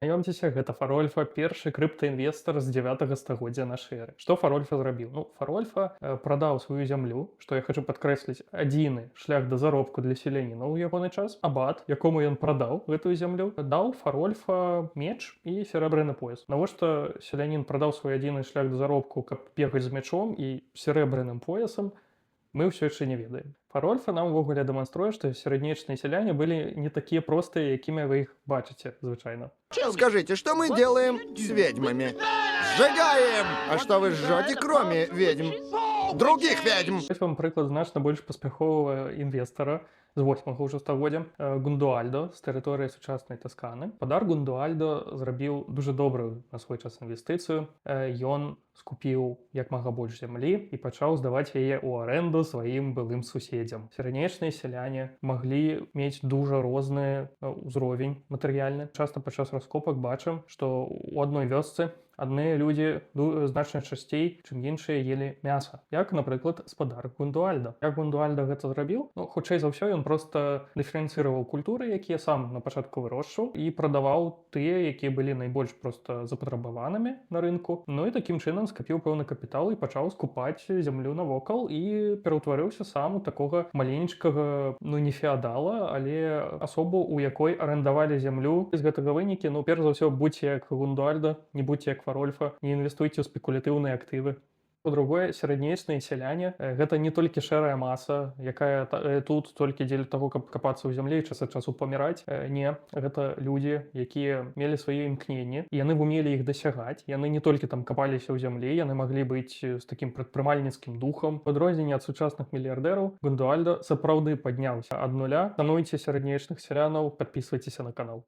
Знаёмцеся, гэта Фарольфа, першы крыптаінвестар з 9 стагоддзя нашай эры. Што Фарольфа зрабіў? Ну, Фарольфа прадаў сваю зямлю, што я хачу падкрэсліць, адзіны шлях да заробку для селяніна ў ягоны час. Абат, якому ён прадаў гэтую зямлю, даў Фарольфа меч і серэбряны пояс. Навошта селянін прадаў свой адзіны шлях да заробку, каб бегаць з мячом і серэбраным поясам, мы ўсё яшчэ не ведаем. Фарольфа нам увогуле дэманструе, што сярэднячныя сяляне былі не такія простыя, якімі вы іх бачыце звычайна. Скажите, что мы делаем с ведьмами? Сжигаем! А что вы жжете, кроме ведьм? Других ведьм! Вось вам прыклад значна больш паспяховага інвестара з 8 ўжо стагоддзя Гундуальдо з тэрыторыі сучаснай Тасканы. Падар Гундуальдо зрабіў дужа добрую на свой час інвестыцыю. Ён скупіў як мага больш зямлі і пачаў здаваць яе ў арэнду сваім былым суседзям. Сярэднячныя сяляне маглі мець дужа розны ўзровень матэрыяльны. Часта падчас раскопак бачым, што ў адной вёсцы адныя людзі значна часцей, чым іншыя елі мяса. Як, напрыклад, спадар Гундуальда. Як Гундуальда гэта зрабіў? Ну, хутчэй за ўсё, ён проста дыферэнцыраваў культуры, якія сам на пачатку вырошчваў, і прадаваў тыя, якія былі найбольш проста запатрабаванымі на рынку. Ну і такім чынам скапіў пэўны капітал і пачаў скупаць зямлю навокал і пераўтварыўся сам у такога маленечкага, ну не феадала, але асобу, у якой арэндавалі зямлю. З гэтага вынікі, ну, перш за ўсё, будьце як Гундуальда, не будьце як Фарольфа, не інвестуйце ў спекулятыўныя актывы. Па-другое, сярэднячныя сяляне гэта не толькі шэрая маса, якая тут толькі дзеля таго, каб капацца ў зямлі і час ад часу паміраць. Не, гэта людзі, якія мелі свае імкненні, яны умелі іх дасягаць. Яны не толькі там капаліся ў зямлі, яны маглі быць з такім прадпрымальніцкім духам. У адрозненне ад сучасных мільярдэраў, Гундуальда сапраўды падняўся ад нуля. Шануйце сярэднячных сялянаў, падпісвайцеся на канал.